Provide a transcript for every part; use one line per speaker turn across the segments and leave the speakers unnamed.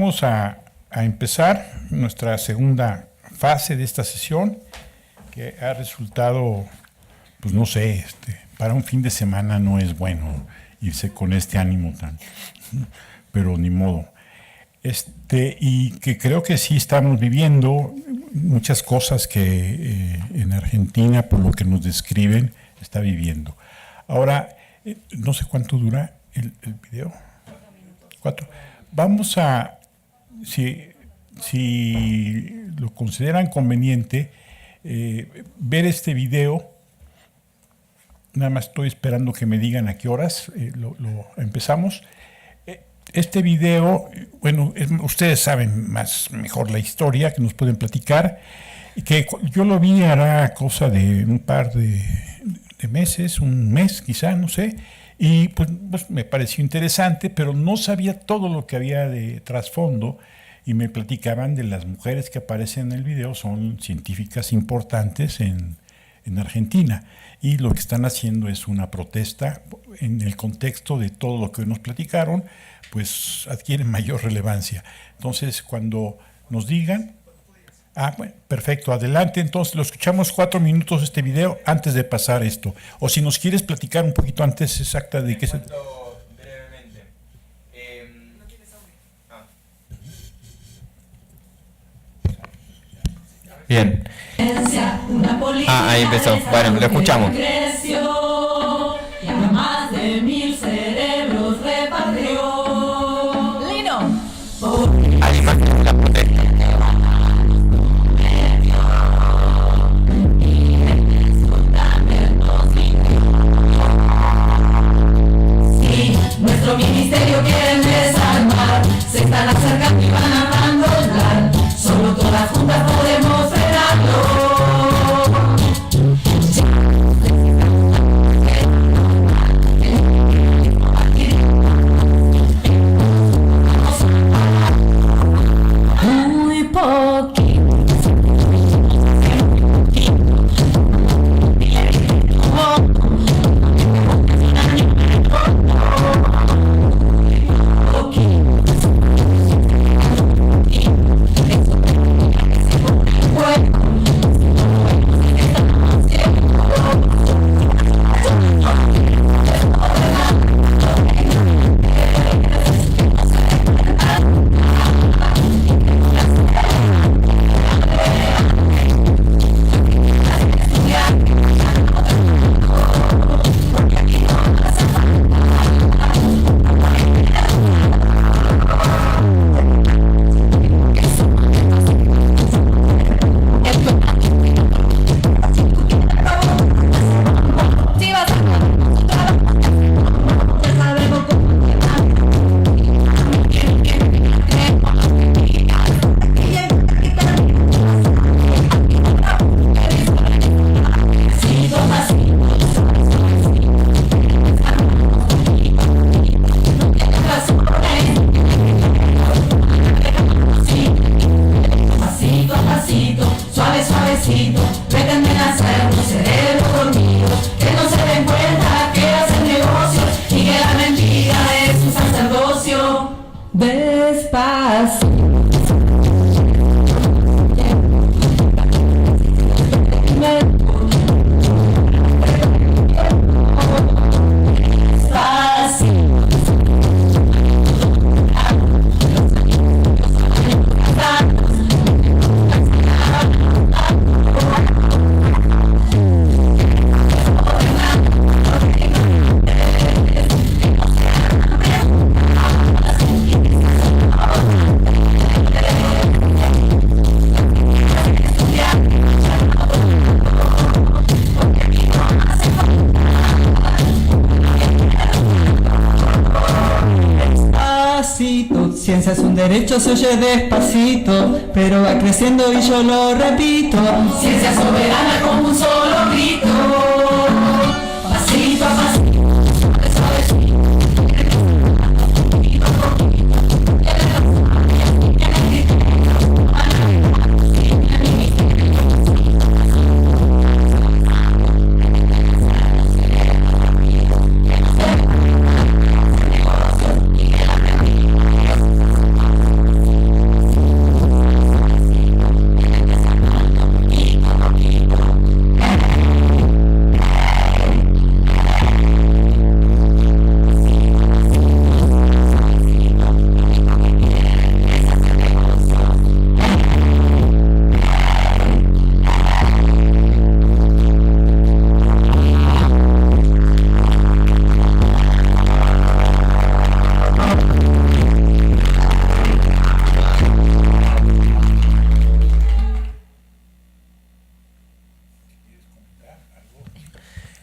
Vamos a empezar nuestra segunda fase de esta sesión, que ha resultado, pues no sé, para un fin de semana no es bueno irse con este ánimo tan, pero ni modo. Y que creo que sí estamos viviendo muchas cosas que en Argentina, por lo que nos describen, está viviendo. Ahora, no sé cuánto dura el video. 4. Vamos a, si lo consideran conveniente, ver este video. Nada más estoy esperando que me digan a qué horas lo empezamos. Este video, bueno, ustedes saben mejor la historia, que nos pueden platicar, que yo lo vi hará cosa de un par de meses, un mes quizá, no sé, y pues me pareció interesante, pero no sabía todo lo que había de trasfondo, y me platicaban de las mujeres que aparecen en el video, son científicas importantes en Argentina, y lo que están haciendo es una protesta. En el contexto de todo lo que nos platicaron, pues adquiere mayor relevancia. Entonces, cuando nos digan, bueno, perfecto, adelante. Entonces, lo escuchamos 4 minutos este video antes de pasar esto. O si nos quieres platicar un poquito antes exacta de qué se...
brevemente. Bien. Ahí empezó. Bueno, lo escuchamos.
Más de 1000 cerebros repatrió. Lino.
Hay imagen de la protesta.
Sí, nuestro ministerio quieren desarmar. Se están acercando y van a abandonar. Solo todas juntas podemos frenarlo.
Ciencia es un derecho, se oye despacito, pero va creciendo y yo lo repito.
Ciencia soberana como un solo grito. Pasito a pasito.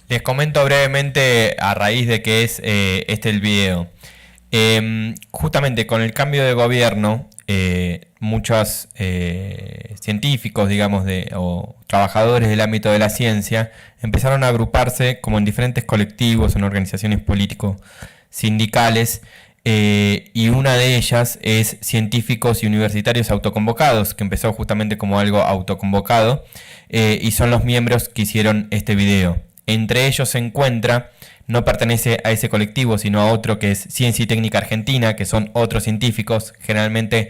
Les comento brevemente a raíz de qué es el video. Justamente con el cambio de gobierno, muchos científicos, digamos, o trabajadores del ámbito de la ciencia empezaron a agruparse como en diferentes colectivos, en organizaciones político-sindicales, y una de ellas es Científicos y Universitarios Autoconvocados, que empezó justamente como algo autoconvocado, y son los miembros que hicieron este video. Entre ellos se encuentra, no pertenece a ese colectivo, sino a otro que es Ciencia y Técnica Argentina, que son otros científicos, generalmente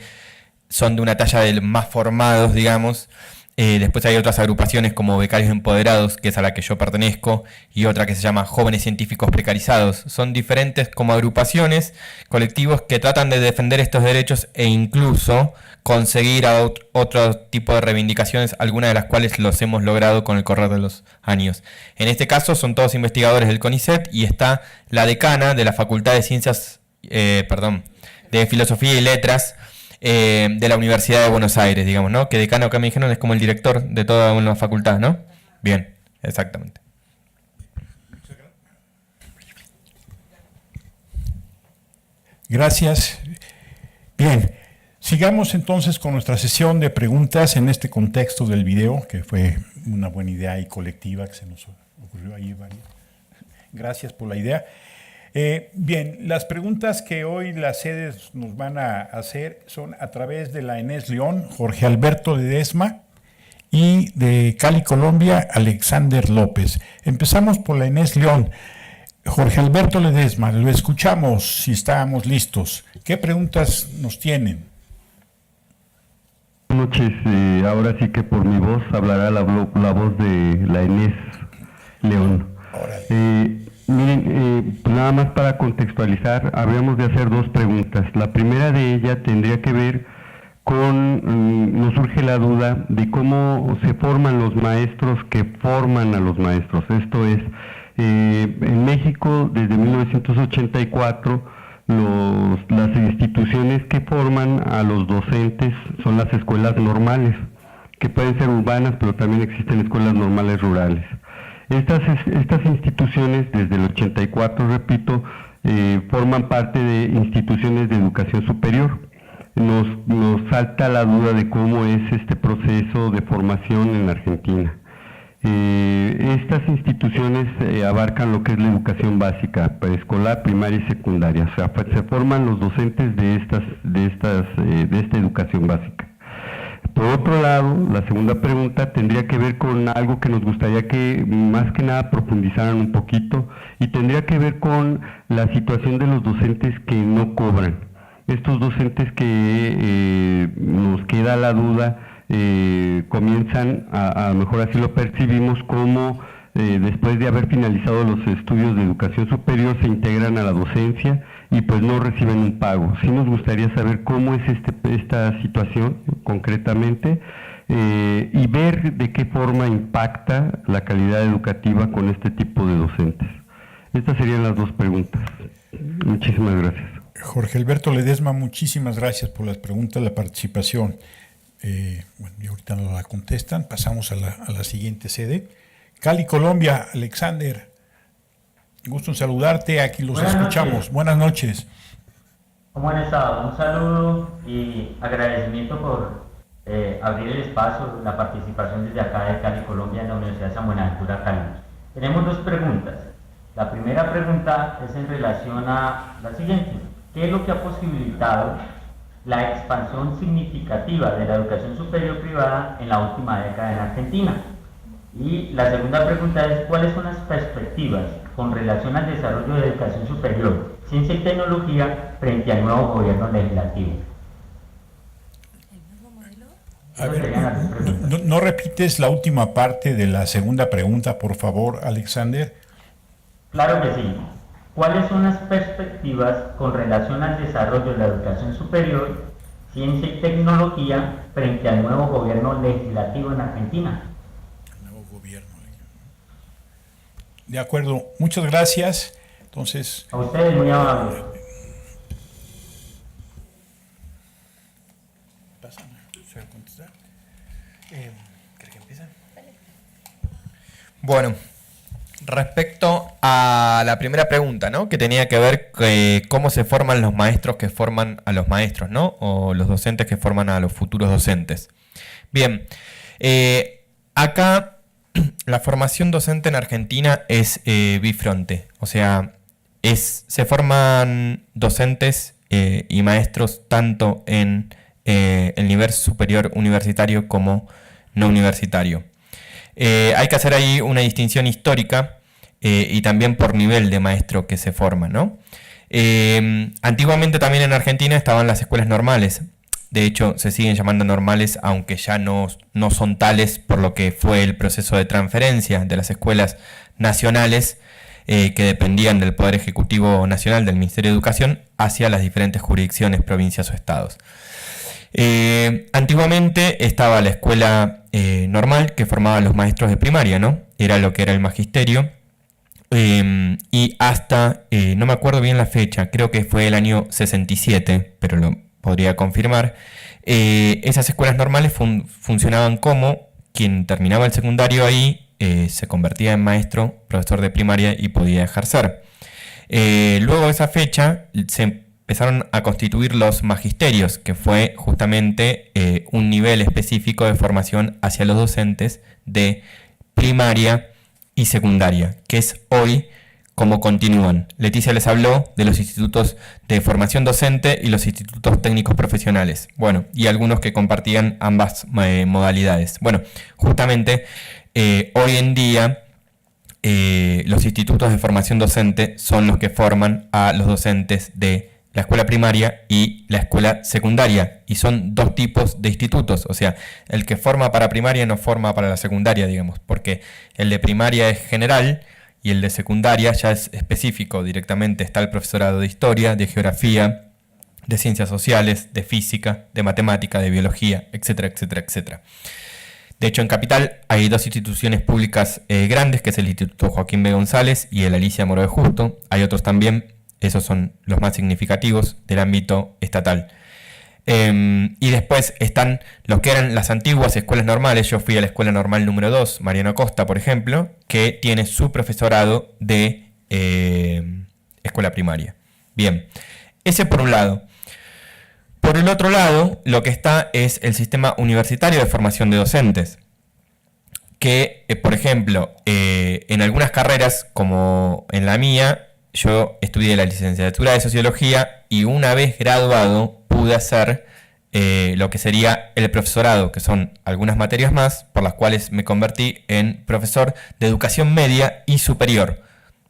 son de una talla de más formados, digamos. Después hay otras agrupaciones como Becarios Empoderados, que es a la que yo pertenezco, y otra que se llama Jóvenes Científicos Precarizados. Son diferentes como agrupaciones, colectivos que tratan de defender estos derechos e incluso conseguir otro tipo de reivindicaciones, algunas de las cuales los hemos logrado con el correr de los años. En este caso son todos investigadores del CONICET y está la decana de la Facultad de Ciencias, de Filosofía y Letras, de la Universidad de Buenos Aires, digamos, ¿no? Que decano, acá me dijeron, es como el director de toda una facultad, ¿no? Bien, exactamente.
Gracias. Bien, sigamos entonces con nuestra sesión de preguntas en este contexto del video, que fue una buena idea y colectiva que se nos ocurrió ahí. Gracias por la idea. Bien, las preguntas que hoy las sedes nos van a hacer son a través de la Enes León, Jorge Alberto Ledesma, y de Cali, Colombia, Alexander López. Empezamos por la Enes León. Jorge Alberto Ledesma, lo escuchamos si estábamos listos. ¿Qué preguntas nos tienen?
Buenas noches, ahora sí que por mi voz hablará la voz de la Enes León. Miren, nada más para contextualizar, habríamos de hacer dos preguntas. La primera de ellas tendría que ver con, nos surge la duda de cómo se forman los maestros que forman a los maestros. Esto es, en México desde 1984 las instituciones que forman a los docentes son las escuelas normales, que pueden ser urbanas, pero también existen escuelas normales rurales. Estas instituciones, desde el 84, repito, forman parte de instituciones de educación superior. Nos salta la duda de cómo es este proceso de formación en Argentina. Estas instituciones abarcan lo que es la educación básica, preescolar, primaria y secundaria. O sea, se forman los docentes de esta educación básica. Por otro lado, la segunda pregunta tendría que ver con algo que nos gustaría que más que nada profundizaran un poquito, y tendría que ver con la situación de los docentes que no cobran. Estos docentes que nos queda la duda, comienzan, a lo mejor así lo percibimos, como después de haber finalizado los estudios de educación superior se integran a la docencia y pues no reciben un pago. Sí nos gustaría saber cómo es esta situación concretamente, y ver de qué forma impacta la calidad educativa con este tipo de docentes. Estas serían las dos preguntas. Muchísimas gracias.
Jorge Alberto Ledesma, muchísimas gracias por las preguntas, la participación. Bueno, y ahorita nos la contestan. Pasamos a la siguiente sede. Cali, Colombia, Alexander. Gusto en saludarte, aquí los escuchamos. Buenas noches.
¿Cómo han estado? Un saludo y agradecimiento por abrir el espacio, la participación desde acá de Cali, Colombia, en la Universidad de San Buenaventura, Cali. Tenemos dos preguntas. La primera pregunta es en relación a la siguiente. ¿Qué es lo que ha posibilitado la expansión significativa de la educación superior privada en la última década en Argentina? Y la segunda pregunta es, ¿cuáles son las perspectivas con relación al desarrollo de educación superior, ciencia y tecnología frente al nuevo gobierno legislativo?
A ver, no repites la última parte de la segunda pregunta, por favor, Alexander.
Claro que sí. ¿Cuáles son las perspectivas con relación al desarrollo de la educación superior, ciencia y tecnología frente al nuevo gobierno legislativo en Argentina?
De acuerdo, muchas gracias. Entonces,
a ustedes, muy amables.
Bueno, Respecto a la primera pregunta, ¿no? Que tenía que ver cómo se forman los maestros que forman a los maestros, ¿no? O los docentes que forman a los futuros docentes. Bien, acá la formación docente en Argentina es bifronte, o sea, se forman docentes y maestros tanto en el nivel superior universitario como no universitario. Hay que hacer ahí una distinción histórica y también por nivel de maestro que se forma, ¿no? Antiguamente también en Argentina estaban las escuelas normales. De hecho, se siguen llamando normales, aunque ya no son tales por lo que fue el proceso de transferencia de las escuelas nacionales que dependían del Poder Ejecutivo Nacional, del Ministerio de Educación, hacia las diferentes jurisdicciones, provincias o estados. Antiguamente estaba la escuela normal que formaba a los maestros de primaria, ¿no? Era lo que era el magisterio. Y hasta, no me acuerdo bien la fecha, creo que fue el año 67, pero lo podría confirmar, esas escuelas normales funcionaban como quien terminaba el secundario ahí, se convertía en maestro, profesor de primaria y podía ejercer. Luego de esa fecha se empezaron a constituir los magisterios, que fue justamente un nivel específico de formación hacia los docentes de primaria y secundaria, que es hoy como continúan. Leticia les habló de los institutos de formación docente y los institutos técnicos profesionales. Bueno, y algunos que compartían ambas modalidades. Bueno, justamente hoy en día los institutos de formación docente son los que forman a los docentes de la escuela primaria y la escuela secundaria, y son dos tipos de institutos, o sea, el que forma para primaria no forma para la secundaria, digamos, porque el de primaria es general y el de secundaria ya es específico, directamente está el profesorado de historia, de geografía, de ciencias sociales, de física, de matemática, de biología, etcétera, etcétera, etcétera. De hecho, en Capital hay dos instituciones públicas grandes, que es el Instituto Joaquín B. González y el Alicia Moro de Justo. Hay otros también. Esos son los más significativos del ámbito estatal. Y después están los que eran las antiguas escuelas normales. Yo fui a la escuela normal número 2, Mariano Costa, por ejemplo, que tiene su profesorado de escuela primaria. Bien, ese por un lado. Por el otro lado, lo que está es el sistema universitario de formación de docentes, que, por ejemplo, en algunas carreras, como en la mía, yo estudié la licenciatura de Sociología y una vez graduado pude hacer lo que sería el profesorado, que son algunas materias más por las cuales me convertí en profesor de educación media y superior.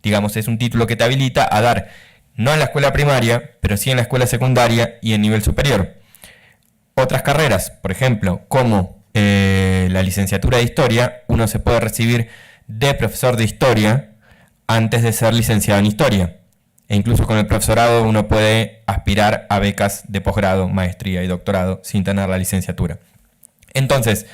Digamos, es un título que te habilita a dar, no en la escuela primaria, pero sí en la escuela secundaria y en nivel superior. Otras carreras, por ejemplo, como la licenciatura de Historia, uno se puede recibir de profesor de Historia antes de ser licenciado en Historia. E incluso con el profesorado uno puede aspirar a becas de posgrado, maestría y doctorado sin tener la licenciatura. Entonces,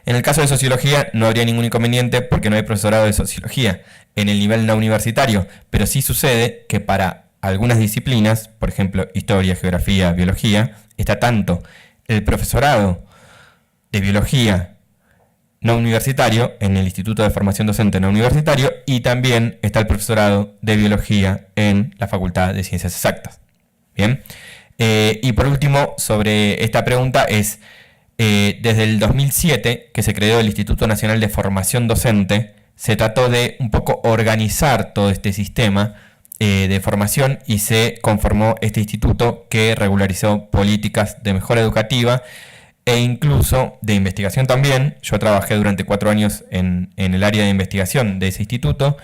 en el caso de Sociología no habría ningún inconveniente porque no hay profesorado de Sociología en el nivel no universitario, pero sí sucede que para algunas disciplinas, por ejemplo, Historia, Geografía, Biología, está tanto el profesorado de Biología no universitario, en el Instituto de Formación Docente no universitario, y también está el profesorado de Biología en la Facultad de Ciencias Exactas. Bien. Y por último, sobre esta pregunta es, desde el 2007, que se creó el Instituto Nacional de Formación Docente, se trató de un poco organizar todo este sistema de formación y se conformó este instituto que regularizó políticas de mejora educativa e incluso de investigación también. Yo trabajé durante 4 años en el área de investigación de ese instituto,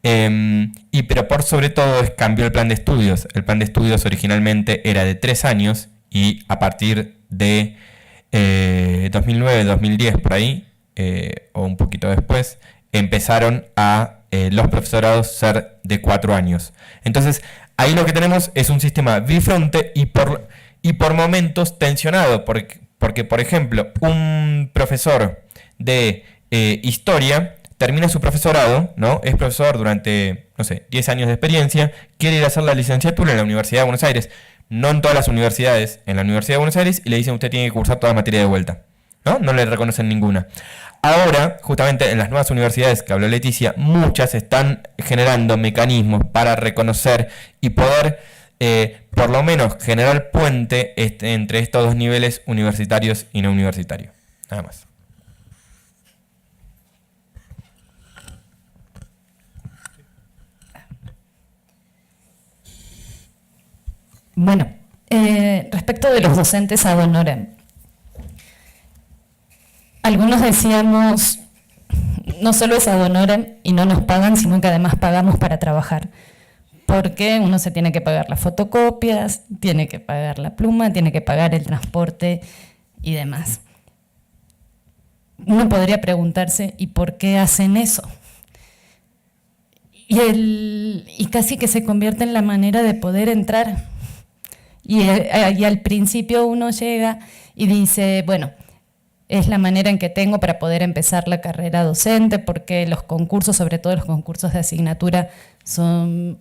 pero por sobre todo cambió el plan de estudios. El plan de estudios originalmente era de 3 años y a partir de 2009, 2010 por ahí, o un poquito después, empezaron a los profesorados ser de 4 años. Entonces, ahí lo que tenemos es un sistema bifronte y por momentos tensionado, porque, por ejemplo, un profesor de historia termina su profesorado, ¿no? Es profesor durante, 10 años de experiencia, quiere ir a hacer la licenciatura en la Universidad de Buenos Aires, no en todas las universidades, en la Universidad de Buenos Aires, y le dicen usted tiene que cursar toda la materia de vuelta, ¿no? No le reconocen ninguna. Ahora, justamente en las nuevas universidades que habló Leticia, muchas están generando mecanismos para reconocer y poder, por lo menos, generar puente entre estos dos niveles, universitarios y no universitarios. Nada más.
Bueno, respecto de los docentes ad honorem, algunos decíamos, no solo es ad honorem y no nos pagan, sino que además pagamos para trabajar, porque uno se tiene que pagar las fotocopias, tiene que pagar la pluma, tiene que pagar el transporte y demás. Uno podría preguntarse, ¿y por qué hacen eso? Y casi que se convierte en la manera de poder entrar. Y al principio uno llega y dice, bueno, es la manera en que tengo para poder empezar la carrera docente, porque los concursos, sobre todo los concursos de asignatura, son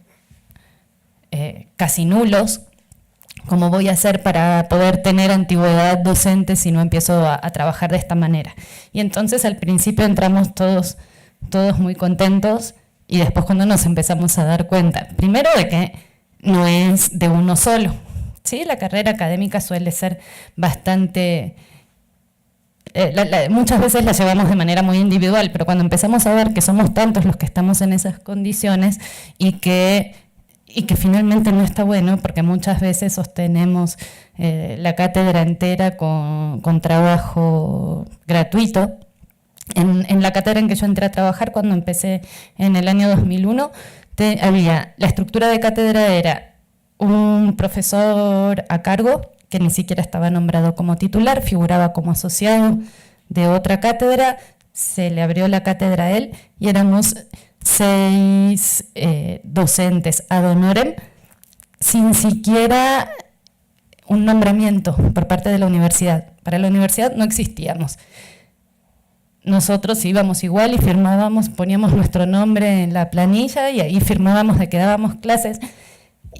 casi nulos. ¿Cómo voy a hacer para poder tener antigüedad docente si no empiezo a trabajar de esta manera? Y entonces al principio entramos todos muy contentos, y después cuando nos empezamos a dar cuenta, primero de que no es de uno solo, ¿sí? La carrera académica suele ser bastante... muchas veces la llevamos de manera muy individual, pero cuando empezamos a ver que somos tantos los que estamos en esas condiciones y que finalmente no está bueno, porque muchas veces sostenemos la cátedra entera con trabajo gratuito. En la cátedra en que yo entré a trabajar cuando empecé en el año 2001, había la estructura de cátedra era un profesor a cargo, que ni siquiera estaba nombrado como titular, figuraba como asociado de otra cátedra, se le abrió la cátedra a él y éramos 6 docentes ad honorem, sin siquiera un nombramiento por parte de la universidad. Para la universidad no existíamos. Nosotros íbamos igual y firmábamos, poníamos nuestro nombre en la planilla y ahí firmábamos de que dábamos clases.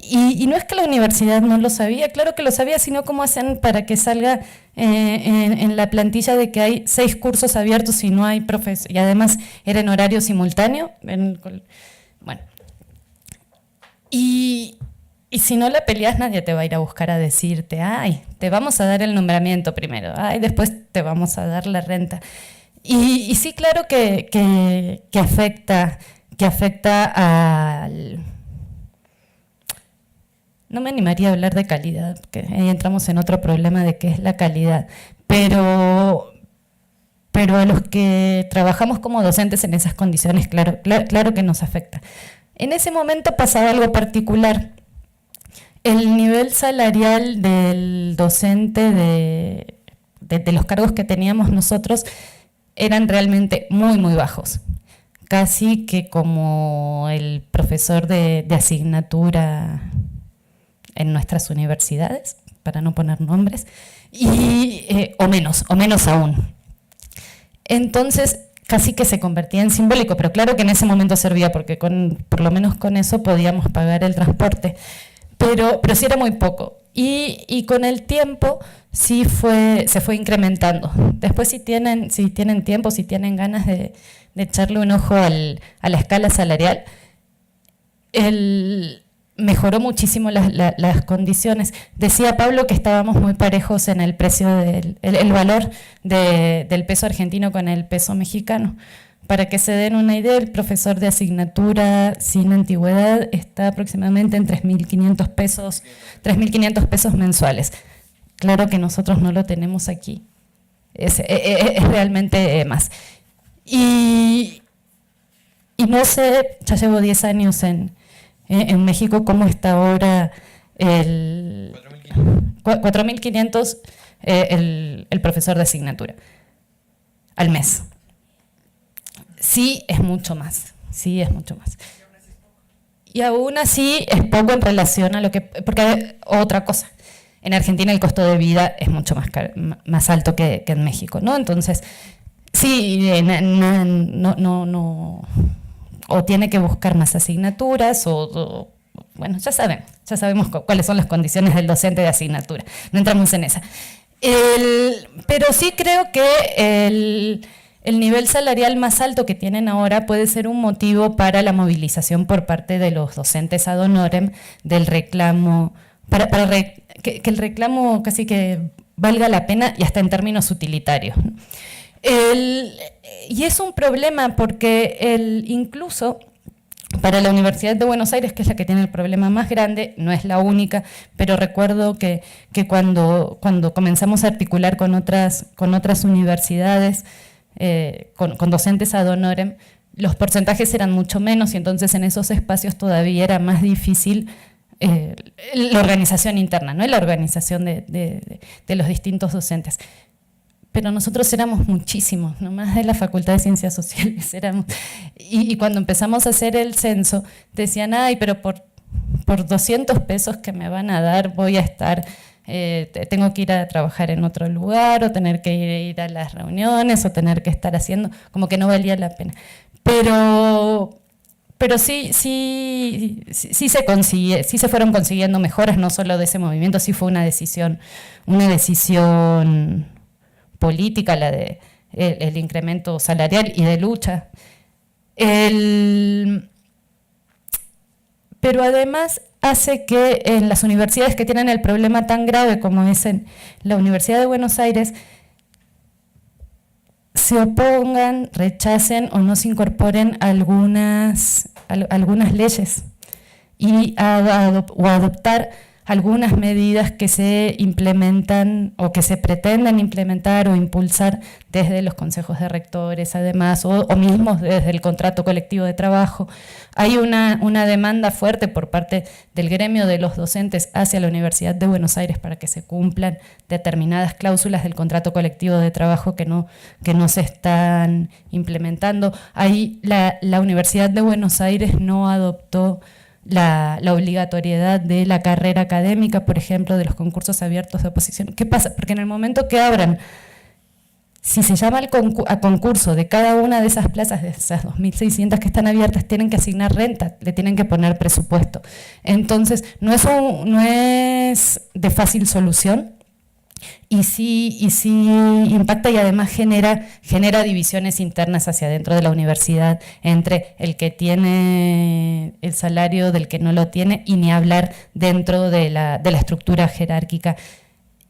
Y no es que la universidad no lo sabía, claro que lo sabía, sino cómo hacen para que salga en la plantilla de que hay 6 cursos abiertos y no hay profesor, y además era en horario simultáneo. Bueno. Y si no la peleas, nadie te va a ir a buscar a decirte, ay, te vamos a dar el nombramiento primero, ay, después te vamos a dar la renta. Y sí, claro que afecta al... No me animaría a hablar de calidad, porque ahí entramos en otro problema de qué es la calidad, pero a los que trabajamos como docentes en esas condiciones, claro que nos afecta. En ese momento pasaba algo particular. El nivel salarial del docente de los cargos que teníamos nosotros eran realmente muy, muy bajos. Casi que como el profesor de asignatura en nuestras universidades, para no poner nombres, o menos aún. Entonces, casi que se convertía en simbólico, pero claro que en ese momento servía, porque por lo menos con eso podíamos pagar el transporte, pero sí era muy poco. Y con el tiempo sí se fue incrementando. Después si tienen tiempo, si tienen ganas de echarle un ojo a la escala salarial, mejoró muchísimo las condiciones. Decía Pablo que estábamos muy parejos en el precio el valor del peso argentino con el peso mexicano. Para que se den una idea, el profesor de asignatura sin antigüedad está aproximadamente en 3.500 pesos mensuales. Claro que nosotros no lo tenemos aquí. Es realmente más. Y no sé, ya llevo 10 años en México, cómo está ahora el 4.500 el profesor de asignatura al mes. Sí, es mucho más. Y aún así es poco en relación a lo que... Porque otra cosa, en Argentina el costo de vida es mucho más alto que en México, ¿no? Entonces, sí, no o tiene que buscar más asignaturas o bueno, ya sabemos cuáles son las condiciones del docente de asignatura, no entramos en esa. Pero sí creo que el nivel salarial más alto que tienen ahora puede ser un motivo para la movilización por parte de los docentes ad honorem del reclamo, que el reclamo casi que valga la pena y hasta en términos utilitarios. Y es un problema porque incluso para la Universidad de Buenos Aires, que es la que tiene el problema más grande, no es la única, pero recuerdo que cuando comenzamos a articular con otras universidades, con docentes ad honorem, los porcentajes eran mucho menos y entonces en esos espacios todavía era más difícil la organización interna, ¿no? La organización de los distintos docentes. Pero nosotros éramos muchísimos, no más de la Facultad de Ciencias Sociales éramos. Y cuando empezamos a hacer el censo, decían, ay, pero por 200 pesos que me van a dar voy a estar, tengo que ir a trabajar en otro lugar, o tener que ir a las reuniones, o tener que estar haciendo, como que no valía la pena. Pero sí se fueron consiguiendo mejoras, no solo de ese movimiento, sí fue una decisión política, la de el incremento salarial y de lucha. Pero además hace que en las universidades que tienen el problema tan grave como es en la Universidad de Buenos Aires, se opongan, rechacen o no se incorporen algunas leyes y o adoptar algunas medidas que se implementan o que se pretenden implementar o impulsar desde los consejos de rectores, además, o mismos desde el contrato colectivo de trabajo. Hay una demanda fuerte por parte del gremio de los docentes hacia la Universidad de Buenos Aires para que se cumplan determinadas cláusulas del contrato colectivo de trabajo que no se están implementando. Ahí la Universidad de Buenos Aires no adoptó la obligatoriedad de la carrera académica, por ejemplo, de los concursos abiertos de oposición. ¿Qué pasa? Porque en el momento que abran, si se llama a concurso de cada una de esas plazas, de esas 2.600 que están abiertas, tienen que asignar renta, le tienen que poner presupuesto. Entonces, no es de fácil solución, y sí impacta y además genera divisiones internas hacia dentro de la universidad entre el que tiene el salario del que no lo tiene, y ni hablar dentro de la estructura jerárquica.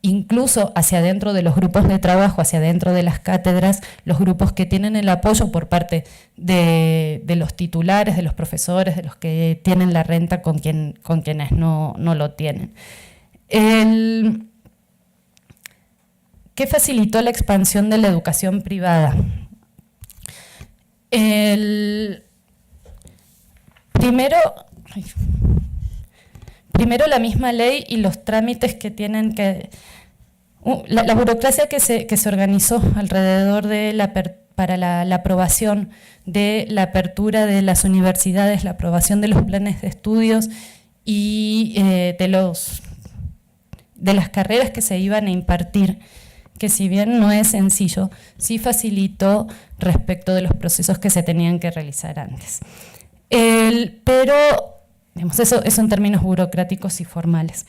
Incluso hacia adentro de los grupos de trabajo, hacia adentro de las cátedras, los grupos que tienen el apoyo por parte de los titulares, de los profesores, de los que tienen la renta con quienes no lo tienen. ¿Qué facilitó la expansión de la educación privada? Primero la misma ley y los trámites que tienen que... La burocracia que se organizó alrededor de para la aprobación de la apertura de las universidades, la aprobación de los planes de estudios y de las carreras que se iban a impartir, que si bien no es sencillo, sí facilitó respecto de los procesos que se tenían que realizar antes. Pero, digamos, eso en términos burocráticos y formales.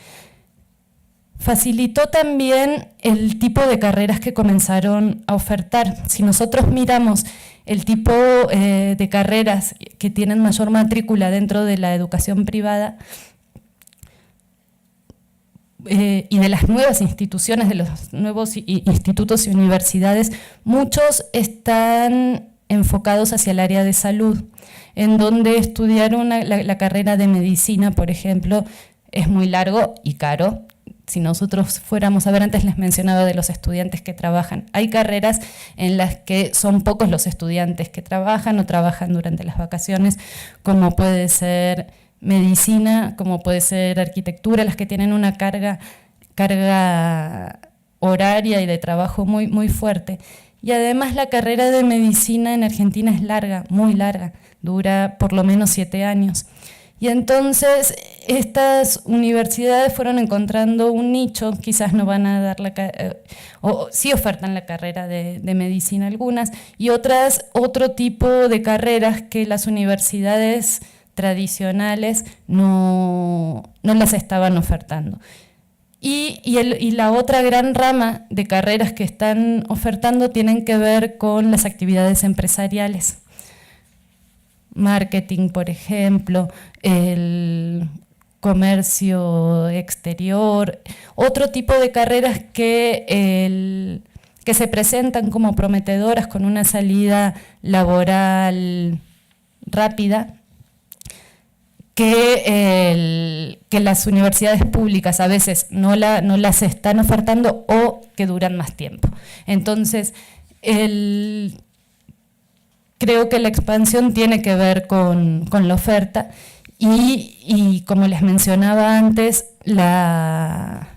Facilitó también el tipo de carreras que comenzaron a ofertar. Si nosotros miramos el tipo de carreras que tienen mayor matrícula dentro de la educación privada, y de las nuevas instituciones, de los nuevos institutos y universidades, muchos están enfocados hacia el área de salud, en donde estudiar la carrera de medicina, por ejemplo, es muy largo y caro. Si nosotros fuéramos a ver, antes les mencionaba de los estudiantes que trabajan. Hay carreras en las que son pocos los estudiantes que trabajan o trabajan durante las vacaciones, como puede ser medicina, como puede ser arquitectura, las que tienen una carga horaria y de trabajo muy, muy fuerte. Y además la carrera de medicina en Argentina es larga, muy larga, dura por lo menos 7 años. Y entonces estas universidades fueron encontrando un nicho, quizás no van a dar o sí ofertan la carrera de medicina algunas, y otras otro tipo de carreras que las universidades tradicionales no las estaban ofertando. Y la otra gran rama de carreras que están ofertando tienen que ver con las actividades empresariales. Marketing, por ejemplo, el comercio exterior, otro tipo de carreras que se presentan como prometedoras con una salida laboral rápida, que las universidades públicas a veces no las están ofertando o que duran más tiempo. Entonces, creo que la expansión tiene que ver con la oferta y como les mencionaba antes, la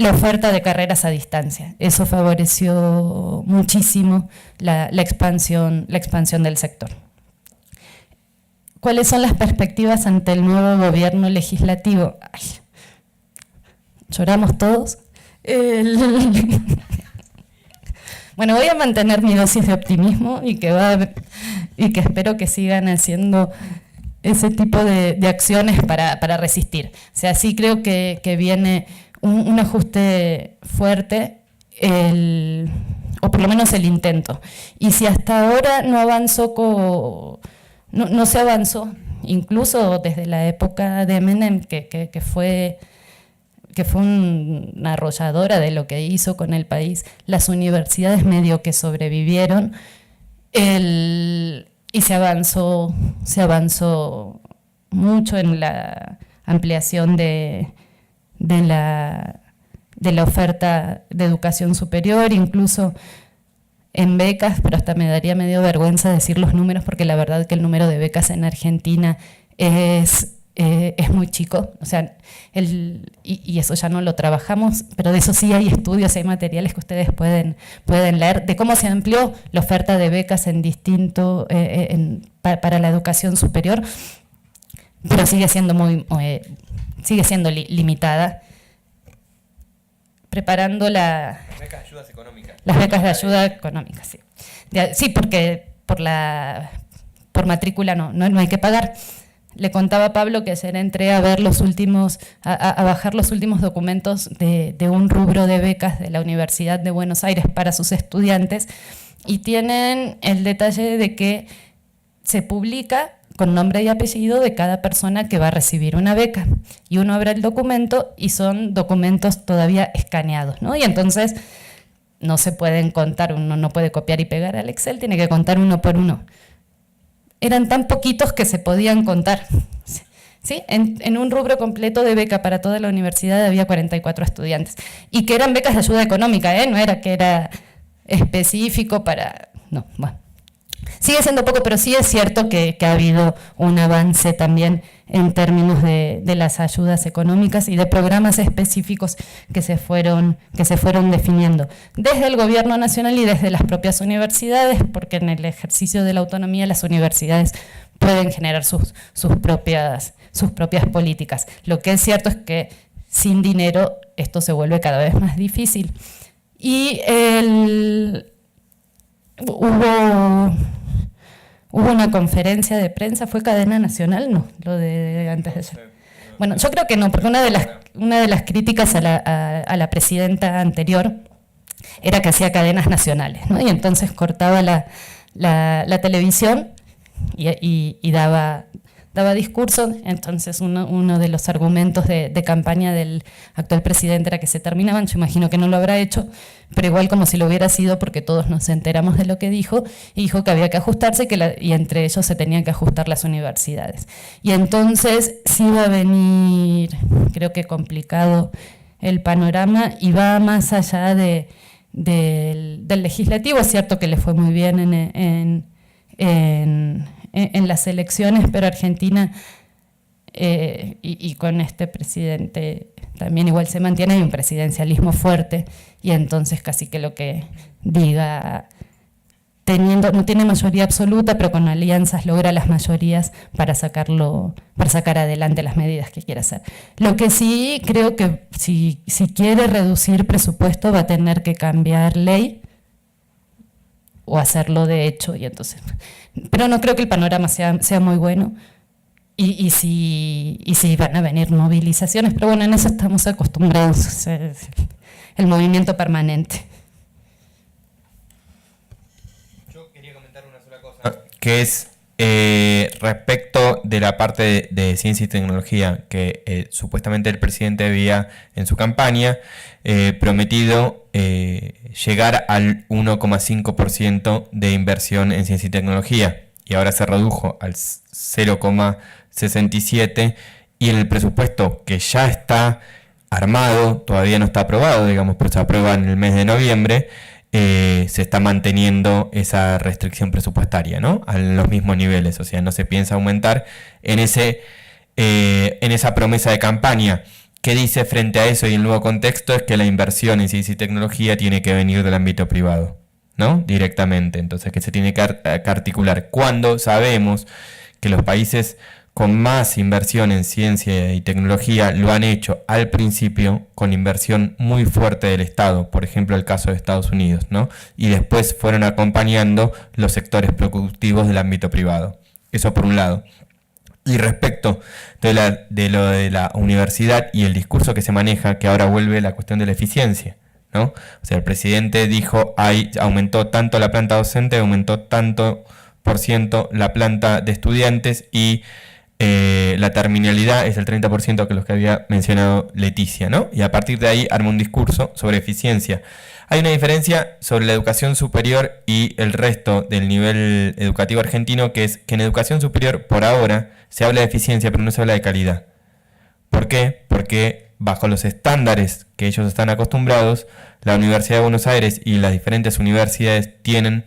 oferta de carreras a distancia. Eso favoreció muchísimo la expansión del sector. ¿Cuáles son las perspectivas ante el nuevo gobierno legislativo? Ay, ¿lloramos todos? Bueno, voy a mantener mi dosis de optimismo y que espero que sigan haciendo ese tipo de acciones para resistir. O sea, sí creo que viene un ajuste fuerte, o por lo menos el intento. Y si hasta ahora no avanzó, no se avanzó, incluso desde la época de Menem, que fue una arrolladora de lo que hizo con el país, las universidades medio que sobrevivieron, y se avanzó mucho en la ampliación de la oferta de educación superior, incluso en becas, pero hasta me daría medio vergüenza decir los números, porque la verdad que el número de becas en Argentina es muy chico, o sea, y eso ya no lo trabajamos, pero de eso sí hay estudios, hay materiales que ustedes pueden leer, de cómo se amplió la oferta de becas para la educación superior, pero sigue siendo limitada. Preparando las becas de ayudas económicas. Las becas de ayuda económica, sí. Sí, porque por matrícula no hay que pagar. Le contaba a Pablo que ayer entré a ver a bajar los últimos documentos de un rubro de becas de la Universidad de Buenos Aires para sus estudiantes, y tienen el detalle de que se publica con nombre y apellido de cada persona que va a recibir una beca. Y uno abre el documento y son documentos todavía escaneados, ¿no? Y entonces no se pueden contar, uno no puede copiar y pegar al Excel, tiene que contar uno por uno. Eran tan poquitos que se podían contar. ¿Sí? En un rubro completo de beca para toda la universidad había 44 estudiantes. Y que eran becas de ayuda económica, no era que era específico para... No, bueno. Sigue siendo poco, pero sí es cierto que ha habido un avance también en términos de las ayudas económicas y de programas específicos que se fueron definiendo desde el gobierno nacional y desde las propias universidades, porque en el ejercicio de la autonomía las universidades pueden generar sus propias políticas. Lo que es cierto es que sin dinero esto se vuelve cada vez más difícil. Y hubo una conferencia de prensa, ¿fue cadena nacional? No, lo de antes de ayer. Bueno, yo creo que no, porque una de las críticas a la presidenta anterior era que hacía cadenas nacionales, ¿no? Y entonces cortaba la televisión y daba discursos. Entonces uno de los argumentos de campaña del actual presidente era que se terminaban. Yo imagino que no lo habrá hecho, pero igual como si lo hubiera sido, porque todos nos enteramos de lo que dijo, y dijo que había que ajustarse y entre ellos se tenían que ajustar las universidades. Y entonces sí va a venir, creo que complicado el panorama, y va más allá del legislativo. Es cierto que le fue muy bien en las elecciones, pero Argentina, y con este presidente también igual se mantiene, hay un presidencialismo fuerte, y entonces casi que lo que diga, no tiene mayoría absoluta, pero con alianzas logra las mayorías para sacar adelante las medidas que quiere hacer. Lo que sí creo que si quiere reducir presupuesto va a tener que cambiar ley o hacerlo de hecho, y entonces, pero no creo que el panorama sea muy bueno. y si van a venir movilizaciones, pero bueno, en eso estamos acostumbrados, o sea, el movimiento permanente.
Yo quería comentar una sola cosa, que es respecto de la parte de ciencia y tecnología, que supuestamente el presidente había en su campaña prometido llegar al 1,5% de inversión en ciencia y tecnología, y ahora se redujo al 0,67%, y en el presupuesto que ya está armado, todavía no está aprobado, digamos, pero se aprueba en el mes de noviembre, se está manteniendo esa restricción presupuestaria, ¿no? A los mismos niveles, o sea, no se piensa aumentar en esa promesa de campaña. ¿Qué dice frente a eso y el nuevo contexto? Es que la inversión en ciencia y tecnología tiene que venir del ámbito privado, ¿no? Directamente, entonces que se tiene que articular. Cuando sabemos que los países con más inversión en ciencia y tecnología lo han hecho al principio con inversión muy fuerte del Estado, por ejemplo el caso de Estados Unidos, ¿no? Y después fueron acompañando los sectores productivos del ámbito privado. Eso por un lado. Y respecto de lo de la universidad y el discurso que se maneja, que ahora vuelve la cuestión de la eficiencia, ¿no? O sea, el presidente dijo, aumentó tanto la planta docente, aumentó tanto por ciento la planta de estudiantes y la terminalidad es el 30% que los que había mencionado Leticia, ¿no? Y a partir de ahí arma un discurso sobre eficiencia. Hay una diferencia sobre la educación superior y el resto del nivel educativo argentino, que es que en educación superior por ahora se habla de eficiencia, pero no se habla de calidad. ¿Por qué? Porque bajo los estándares que ellos están acostumbrados, la Universidad de Buenos Aires y las diferentes universidades tienen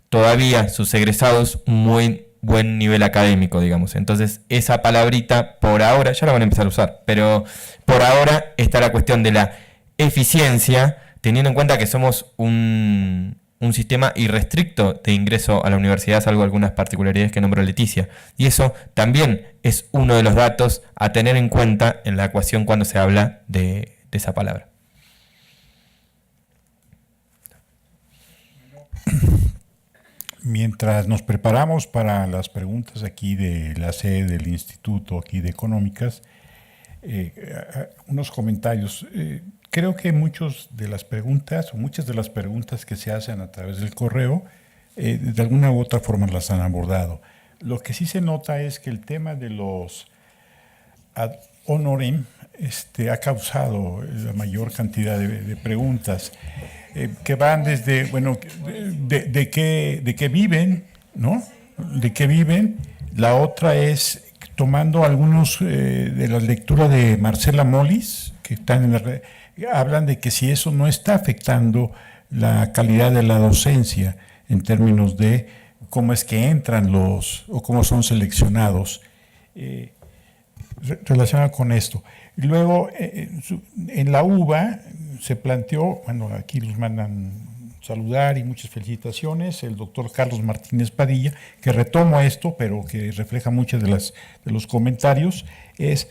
todavía sus egresados muy buen nivel académico, digamos. Entonces, esa palabrita, por ahora, ya la van a empezar a usar, pero por ahora está la cuestión de la eficiencia, teniendo en cuenta que somos un sistema irrestricto de ingreso a la universidad, salvo algunas particularidades que nombró Leticia. Y eso también es uno de los datos a tener en cuenta en la ecuación cuando se habla de esa palabra.
Mientras nos preparamos para las preguntas aquí de la sede del Instituto aquí de Económicas, unos comentarios. Creo que muchas de las preguntas que se hacen a través del correo, de alguna u otra forma las han abordado. Lo que sí se nota es que el tema de los ad honorem ha causado la mayor cantidad de preguntas. Que van desde, bueno, de qué viven, ¿no? De qué viven. La otra es, tomando algunos de la lectura de Marcela Molis, que están en hablan de que si eso no está afectando la calidad de la docencia en términos de cómo es que entran o cómo son seleccionados, relacionado con esto. Y luego, en la UBA se planteó, bueno, aquí los mandan saludar y muchas felicitaciones, el doctor Carlos Martínez Padilla, que retomo esto, pero que refleja muchos de los comentarios, es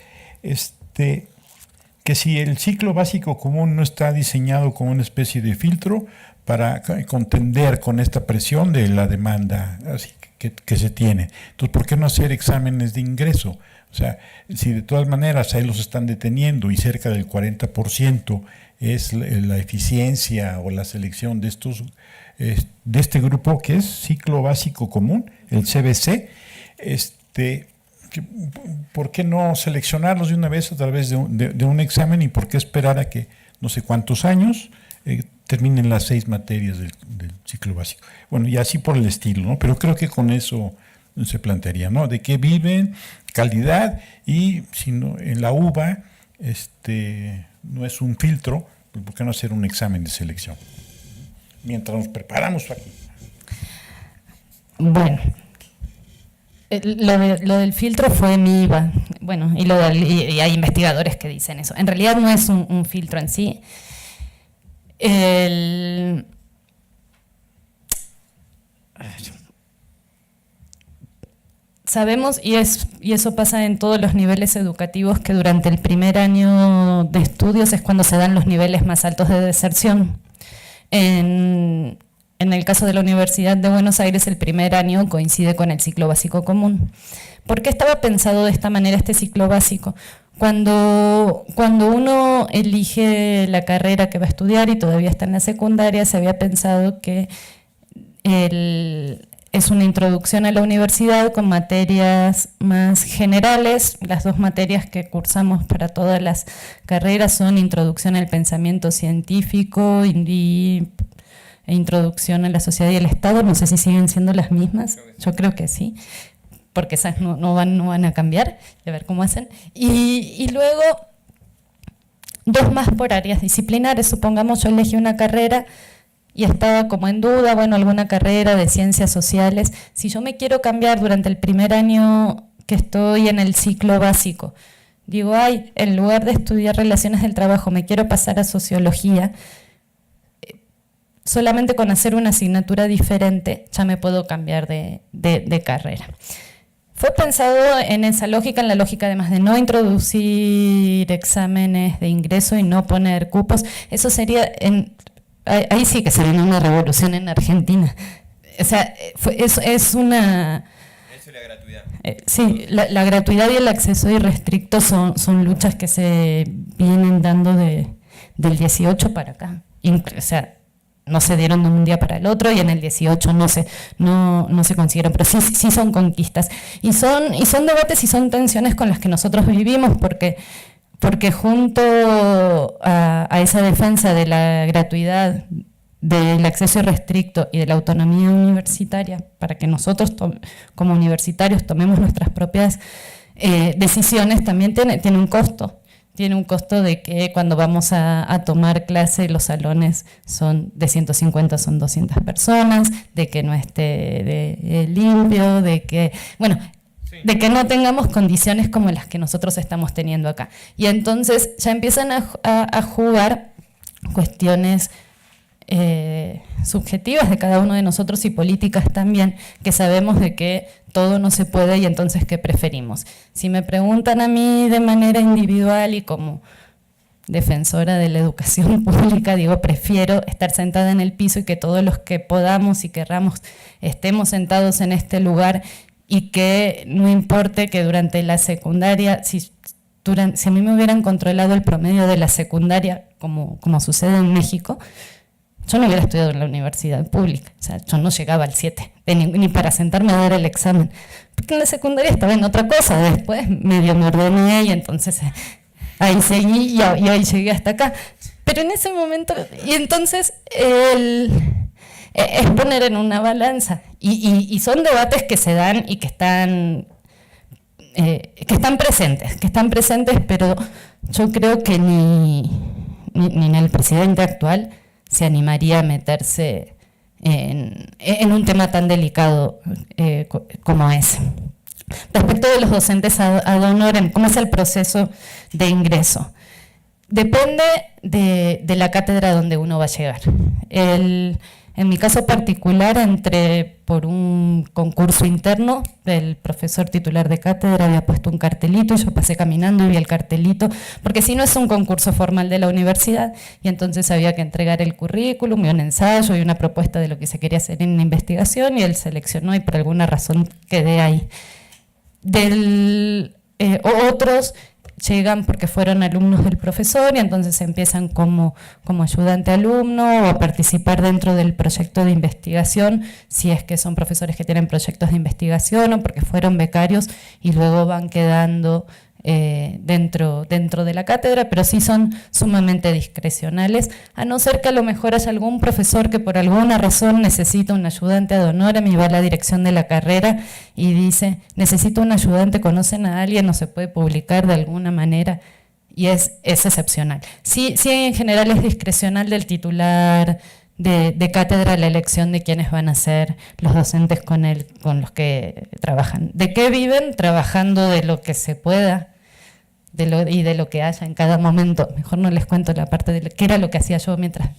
que si el ciclo básico común no está diseñado como una especie de filtro para contender con esta presión de la demanda así que se tiene. Entonces, ¿por qué no hacer exámenes de ingreso? O sea, si de todas maneras ahí los están deteniendo y cerca del 40% es la eficiencia o la selección de este grupo que es ciclo básico común, el CBC, ¿por qué no seleccionarlos de una vez a través de un examen y por qué esperar a que no sé cuántos años terminen las 6 materias del ciclo básico? Bueno, y así por el estilo, ¿no? Pero creo que con eso se plantearía, ¿no? De qué viven, calidad, y si no, en la UBA no es un filtro, pues ¿por qué no hacer un examen de selección? Mientras nos preparamos aquí.
Bueno, lo del filtro fue mi IVA. Bueno, y hay investigadores que dicen eso. En realidad no es un filtro en sí. Sabemos, y eso pasa en todos los niveles educativos, que durante el primer año de estudios es cuando se dan los niveles más altos de deserción. En el caso de la Universidad de Buenos Aires, el primer año coincide con el ciclo básico común. ¿Por qué estaba pensado de esta manera este ciclo básico? Cuando uno elige la carrera que va a estudiar y todavía está en la secundaria, se había pensado que es una introducción a la universidad con materias más generales. Las dos materias que cursamos para todas las carreras son introducción al pensamiento científico e introducción a la sociedad y el Estado. No sé si siguen siendo las mismas, yo creo que sí, porque esas no van a cambiar, a ver cómo hacen. Y luego, dos más por áreas disciplinares. Supongamos yo elegí una carrera y estaba como en duda, bueno, alguna carrera de ciencias sociales. Si yo me quiero cambiar durante el primer año que estoy en el ciclo básico, digo, en lugar de estudiar relaciones del trabajo, me quiero pasar a sociología, solamente con hacer una asignatura diferente ya me puedo cambiar de carrera. Fue pensado en esa lógica, en la lógica además de no introducir exámenes de ingreso y no poner cupos. Eso sería, ahí sí que sería una revolución en Argentina. O sea, es una...
Eso y la gratuidad.
Sí, la gratuidad y el acceso irrestricto son luchas que se vienen dando del 18 para acá. O sea, no se dieron de un día para el otro y en el 18 no se consiguieron, pero sí son conquistas. Y son debates y son tensiones con las que nosotros vivimos, porque junto a esa defensa de la gratuidad, del acceso irrestricto y de la autonomía universitaria, para que nosotros como universitarios tomemos nuestras propias decisiones, también tiene un costo. Tiene un costo de que cuando vamos a tomar clase los salones son de 150, son 200 personas, de que no esté limpio, de que no tengamos condiciones como las que nosotros estamos teniendo acá. Y entonces ya empiezan a jugar cuestiones subjetivas de cada uno de nosotros y políticas también, que sabemos de que todo no se puede y entonces ¿qué preferimos? Si me preguntan a mí de manera individual y como defensora de la educación pública, digo, prefiero estar sentada en el piso y que todos los que podamos y querramos estemos sentados en este lugar y que no importe que durante la secundaria, si a mí me hubieran controlado el promedio de la secundaria, como sucede en México, yo no hubiera estudiado en la universidad pública, o sea, yo no llegaba al 7, ni para sentarme a dar el examen, porque en la secundaria estaba en otra cosa, después medio me ordené y entonces ahí seguí y hoy llegué hasta acá. Pero en ese momento, y entonces es poner en una balanza, y son debates que se dan y que están presentes, pero yo creo que ni el presidente actual se animaría a meterse en un tema tan delicado como ese. Respecto de los docentes ad honorem, ¿cómo es el proceso de ingreso? Depende de la cátedra donde uno va a llegar. En mi caso particular, entré por un concurso interno, el profesor titular de cátedra había puesto un cartelito, yo pasé caminando y vi el cartelito, porque si no es un concurso formal de la universidad, y entonces había que entregar el currículum y un ensayo y una propuesta de lo que se quería hacer en la investigación, y él seleccionó y por alguna razón quedé ahí. Otros llegan porque fueron alumnos del profesor y entonces empiezan como ayudante alumno o a participar dentro del proyecto de investigación, si es que son profesores que tienen proyectos de investigación o porque fueron becarios y luego van quedando dentro de la cátedra, pero sí son sumamente discrecionales, a no ser que a lo mejor haya algún profesor que por alguna razón necesita un ayudante ad honorem y va a la dirección de la carrera y dice, necesito un ayudante, ¿conocen a alguien? ¿No se puede publicar de alguna manera? Y es excepcional. Sí, en general es discrecional del titular de cátedra la elección de quiénes van a ser los docentes con los que trabajan. ¿De qué viven? Trabajando de lo que se pueda y de lo que haya en cada momento. Mejor no les cuento la parte de qué era lo que hacía yo mientras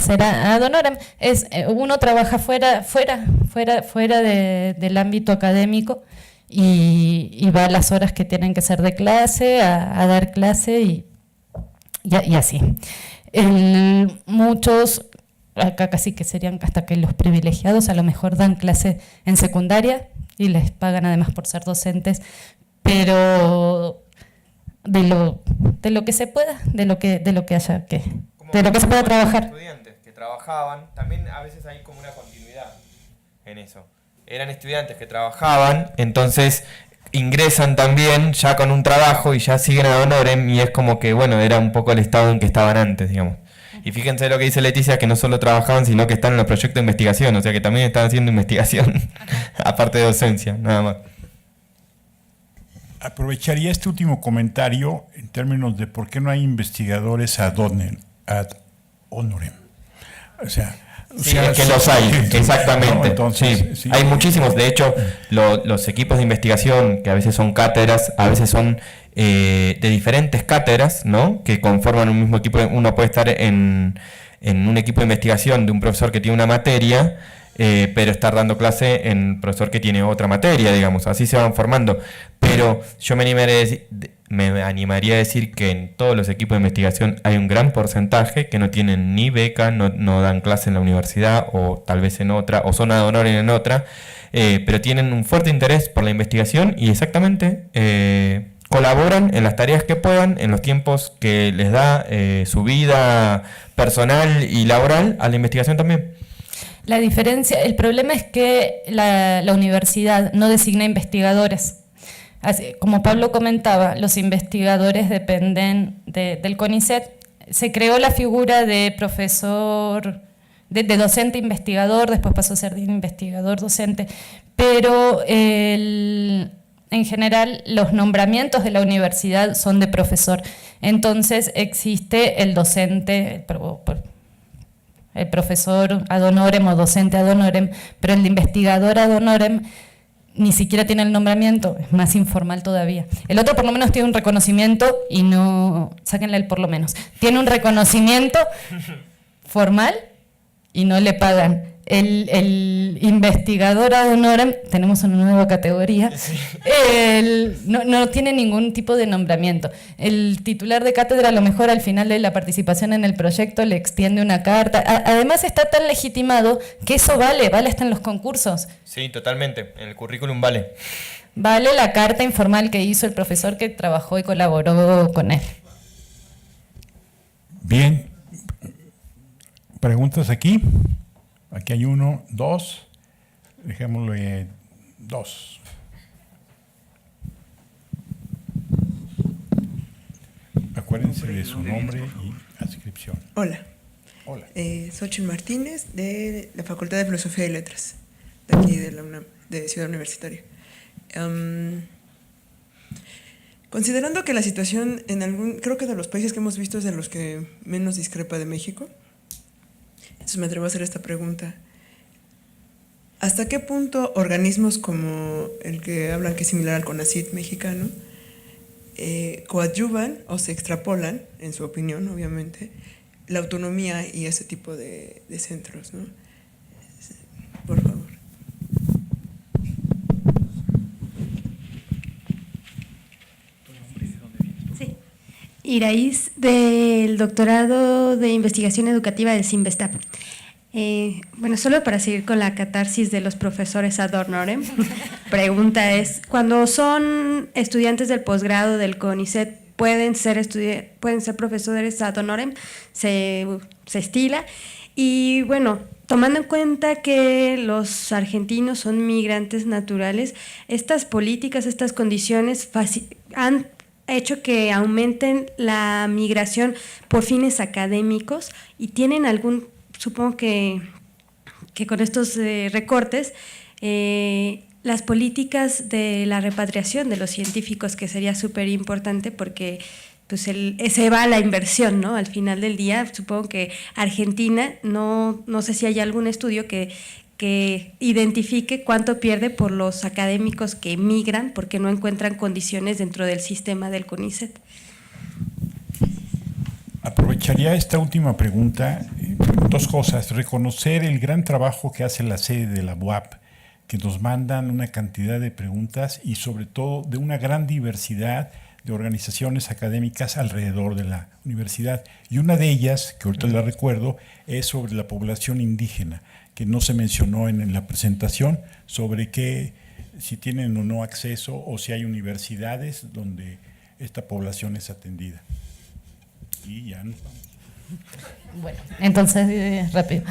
era ad honorem. Uno trabaja fuera del ámbito académico y va a las horas que tienen que ser de clase, a dar clase y así. Muchos acá casi que serían hasta que los privilegiados a lo mejor dan clase en secundaria y les pagan además por ser docentes, pero de lo que se pueda, de lo que haya que, de lo que se pueda trabajar.
Estudiantes que trabajaban, también a veces hay como una continuidad en eso. Eran estudiantes que trabajaban, entonces ingresan también ya con un trabajo y ya siguen ad honorem, y es como que, bueno, era un poco el estado en que estaban antes, digamos. Y fíjense lo que dice Leticia, que no solo trabajaban, sino que están en los proyectos de investigación, o sea que también están haciendo investigación, aparte de docencia, nada más.
Aprovecharía este último comentario en términos de por qué no hay investigadores ad honorem. O sea,
es que los hay, exactamente.
¿no? Entonces,
sí.
Sí.
Hay muchísimos. De hecho, los equipos de investigación, que a veces son cátedras, a veces son de diferentes cátedras, ¿no? Que conforman un mismo equipo. Uno puede estar en un equipo de investigación de un profesor que tiene una materia, pero estar dando clase en un profesor que tiene otra materia, digamos. Así se van formando. Pero yo me animaría a decir que en todos los equipos de investigación hay un gran porcentaje que no tienen ni beca, no dan clase en la universidad, o tal vez en otra, o son ad honorem en otra, pero tienen un fuerte interés por la investigación y exactamente colaboran en las tareas que puedan, en los tiempos que les da su vida personal y laboral a la investigación también.
La diferencia, el problema es que la universidad no designa investigadores. Así, como Pablo comentaba, los investigadores dependen del CONICET. Se creó la figura de profesor, de docente investigador, después pasó a ser de investigador docente, pero en general los nombramientos de la universidad son de profesor. Entonces existe el docente, el profesor ad honorem o docente ad honorem, pero el investigador ad honorem ni siquiera tiene el nombramiento, es más informal todavía. El otro por lo menos tiene un reconocimiento y no, sáquenle el por lo menos, tiene un reconocimiento formal y no le pagan. El investigador ad honorem, tenemos una nueva categoría, sí. No tiene ningún tipo de nombramiento. El titular de cátedra a lo mejor al final de la participación en el proyecto le extiende una carta. Además está tan legitimado que eso vale hasta en los concursos.
Sí, totalmente, en el currículum vale.
Vale la carta informal que hizo el profesor que trabajó y colaboró con él.
Bien. ¿Preguntas aquí? Aquí hay 1, 2. Dejémoslo 2. Acuérdense de su nombre y adscripción.
Hola.
Hola.
Xochitl Martínez, de la Facultad de Filosofía y Letras, de aquí de la UNAM, de Ciudad Universitaria. Considerando que la situación creo que de los países que hemos visto es de los que menos discrepa de México, entonces me atrevo a hacer esta pregunta. ¿Hasta qué punto organismos como el que hablan que es similar al CONACYT mexicano coadyuvan o se extrapolan, en su opinión obviamente, la autonomía y ese tipo de centros, ¿no? Por favor.
Sí. Iraíz, del doctorado de investigación educativa del CIMBESTAP. Bueno, solo para seguir con la catarsis de los profesores ad honorem, pregunta es, cuando son estudiantes del posgrado del CONICET, ¿pueden ser profesores ad honorem? Se estila. Y bueno, tomando en cuenta que los argentinos son migrantes naturales, estas políticas, estas condiciones han hecho que aumenten la migración por fines académicos y tienen supongo que con estos recortes, las políticas de la repatriación de los científicos, que sería súper importante porque pues se va la inversión, ¿no? Al final del día, supongo que Argentina, no sé si hay algún estudio que identifique cuánto pierde por los académicos que emigran porque no encuentran condiciones dentro del sistema del CONICET.
Aprovecharía esta última pregunta. Dos cosas. Reconocer el gran trabajo que hace la sede de la UAP, que nos mandan una cantidad de preguntas y sobre todo de una gran diversidad de organizaciones académicas alrededor de la universidad. Y una de ellas, que ahorita la recuerdo, es sobre la población indígena, que no se mencionó en la presentación, sobre si tienen o no acceso o si hay universidades donde esta población es atendida. Y ya nos vamos.
Bueno, entonces, rápido.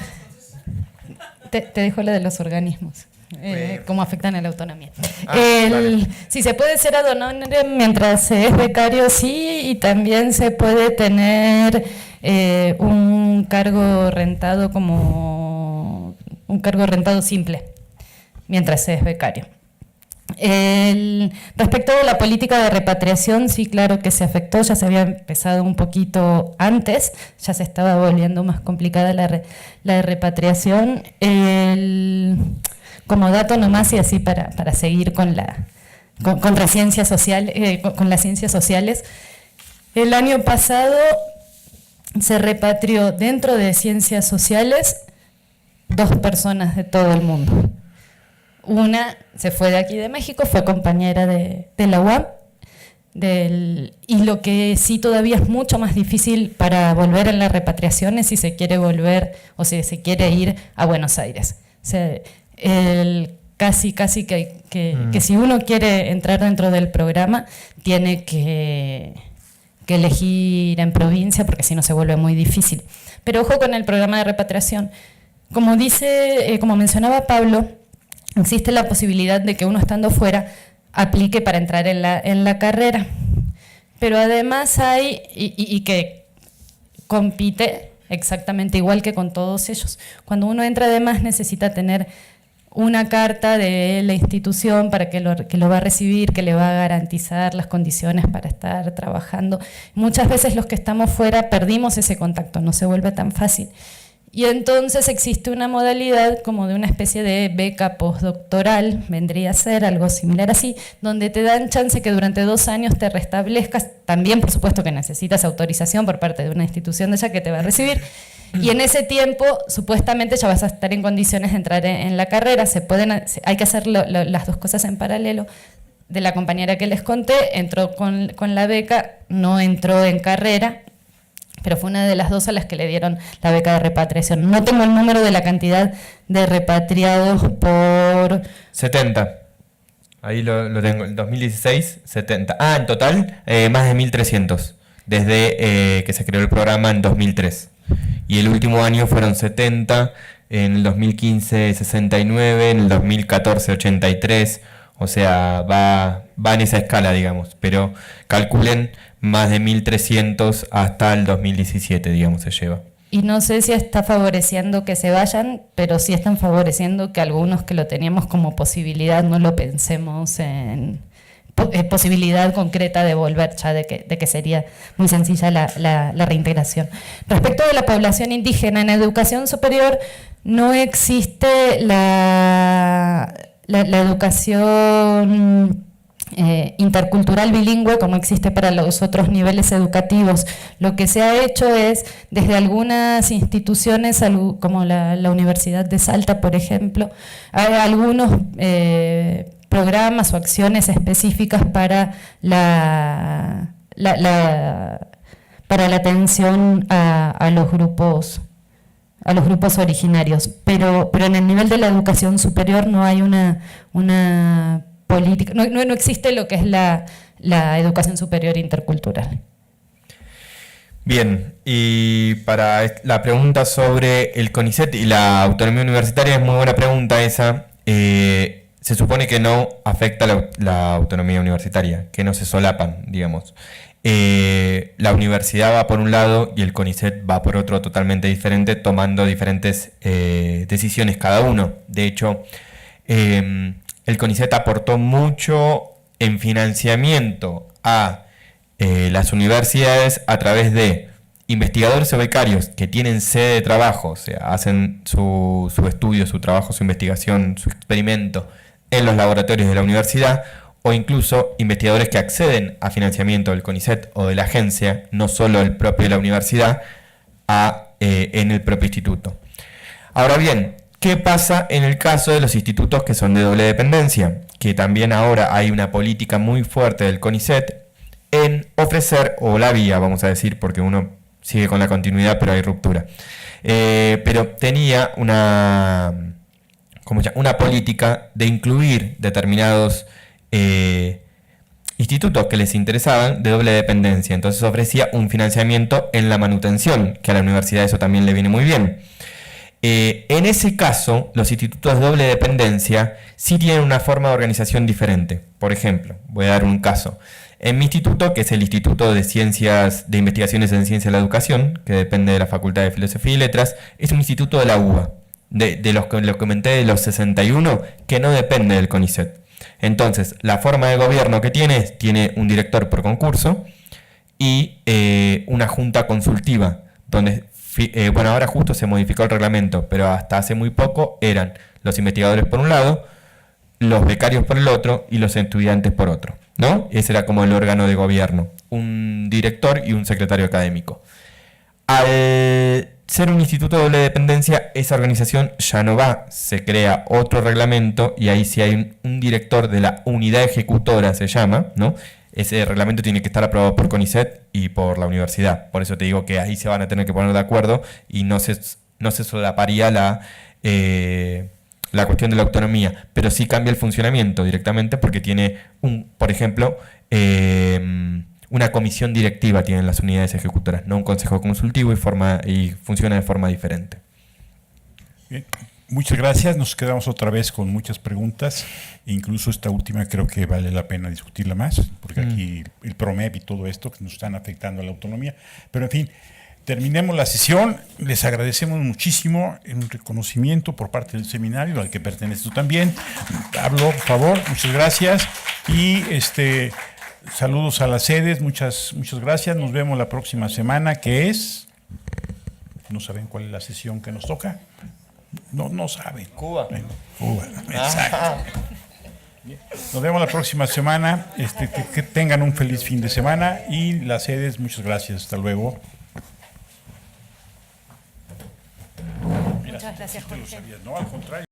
Te dejo la de los organismos. Cómo afectan a la autonomía.
Vale.
Si se puede ser ad honorem mientras se es becario, sí, y también se puede tener un cargo rentado como un cargo rentado simple mientras se es becario. Respecto de la política de repatriación, sí, claro que se afectó, ya se había empezado un poquito antes, ya se estaba volviendo más complicada la repatriación. Como dato nomás y así para seguir con las ciencias sociales, el año pasado se repatrió dentro de ciencias sociales 2 personas de todo el mundo. Una se fue de aquí de México, fue compañera de la UAM, y lo que sí todavía es mucho más difícil para volver en la repatriación es si se quiere volver o si se quiere ir a Buenos Aires. O sea, casi que si uno quiere entrar dentro del programa tiene que elegir en provincia porque si no se vuelve muy difícil. Pero ojo con el programa de repatriación. Como mencionaba Pablo, existe la posibilidad de que uno estando fuera aplique para entrar en la carrera. Pero además hay, y que compite exactamente igual que con todos ellos. Cuando uno entra además necesita tener una carta de la institución para que lo va a recibir, que le va a garantizar las condiciones para estar trabajando. Muchas veces los que estamos fuera perdimos ese contacto, no se vuelve tan fácil. Y entonces existe una modalidad como de una especie de beca postdoctoral, vendría a ser algo similar así, donde te dan chance que durante 2 años te restablezcas, también por supuesto que necesitas autorización por parte de una institución de allá que te va a recibir, y en ese tiempo supuestamente ya vas a estar en condiciones de entrar en la carrera. Hay que hacer las 2 cosas en paralelo. De la compañera que les conté, entró con la beca, no entró en carrera, pero fue una de las 2 a las que le dieron la beca de repatriación. No tengo el número de la cantidad de repatriados por...
70. Ahí lo tengo. En 2016, 70. En total, más de 1.300. Desde que se creó el programa en 2003. Y el último año fueron 70. En el 2015, 69. En el 2014, 83. O sea, va en esa escala, digamos. Pero calculen más de 1.300 hasta el 2017, digamos, se lleva.
Y no sé si está favoreciendo que se vayan, pero sí están favoreciendo que algunos que lo teníamos como posibilidad no lo pensemos en posibilidad concreta de volver, ya de que sería muy sencilla la reintegración. Respecto de la población indígena, en educación superior no existe la educación intercultural bilingüe como existe para los otros niveles educativos. Lo que se ha hecho es, desde algunas instituciones, como la Universidad de Salta, por ejemplo, hay algunos programas o acciones específicas para la atención a los grupos originarios, pero en el nivel de la educación superior no hay una política, no existe lo que es la educación superior intercultural.
Bien, y para la pregunta sobre el CONICET y la autonomía universitaria, es muy buena pregunta esa. Se supone que no afecta la autonomía universitaria, que no se solapan, digamos. La universidad va por un lado y el CONICET va por otro, totalmente diferente, tomando diferentes decisiones cada uno. De hecho, el CONICET aportó mucho en financiamiento a las universidades a través de investigadores o becarios que tienen sede de trabajo, o sea, hacen su estudio, su trabajo, su investigación, su experimento en los laboratorios de la universidad, o incluso investigadores que acceden a financiamiento del CONICET o de la agencia, no solo el propio de la universidad, en el propio instituto. Ahora bien, ¿qué pasa en el caso de los institutos que son de doble dependencia? Que también ahora hay una política muy fuerte del CONICET en ofrecer, o la vía, vamos a decir, porque uno sigue con la continuidad, pero hay ruptura. Pero tenía una política de incluir determinados institutos que les interesaban de doble dependencia. Entonces ofrecía un financiamiento en la manutención, que a la universidad eso también le viene muy bien. En ese caso, los institutos de doble dependencia sí tienen una forma de organización diferente. Por ejemplo, voy a dar un caso. En mi instituto, que es el Instituto de Ciencias de Investigaciones en Ciencia de la Educación, que depende de la Facultad de Filosofía y Letras, es un instituto de la UBA, de los que les comenté de los 61, que no depende del CONICET. Entonces, la forma de gobierno que tiene un director por concurso y una junta consultiva, donde, ahora justo se modificó el reglamento, pero hasta hace muy poco eran los investigadores por un lado, los becarios por el otro y los estudiantes por otro, ¿no? Ese era como el órgano de gobierno, un director y un secretario académico. Al ser un instituto de doble dependencia, esa organización ya no va, se crea otro reglamento y ahí sí hay un director de la unidad ejecutora, se llama, ¿no? Ese reglamento tiene que estar aprobado por CONICET y por la universidad. Por eso te digo que ahí se van a tener que poner de acuerdo y no se solaparía la cuestión de la autonomía, pero sí cambia el funcionamiento directamente porque tiene por ejemplo, una comisión directiva tienen las unidades ejecutoras, no un consejo consultivo y funciona de forma diferente.
Bien. Muchas gracias, nos quedamos otra vez con muchas preguntas, incluso esta última creo que vale la pena discutirla más, porque aquí el PROMEP y todo esto que nos están afectando a la autonomía, pero en fin, terminemos la sesión, les agradecemos muchísimo un reconocimiento por parte del seminario al que perteneces tú también. Pablo, por favor, muchas gracias y saludos a las sedes, muchas gracias, nos vemos la próxima semana, que es, no saben cuál es la sesión que nos toca. No saben.
Cuba.
Cuba, exacto. Nos vemos la próxima semana. Que tengan un feliz fin de semana y las sedes, muchas gracias. Hasta luego.
Muchas gracias, Jorge.
No, al contrario.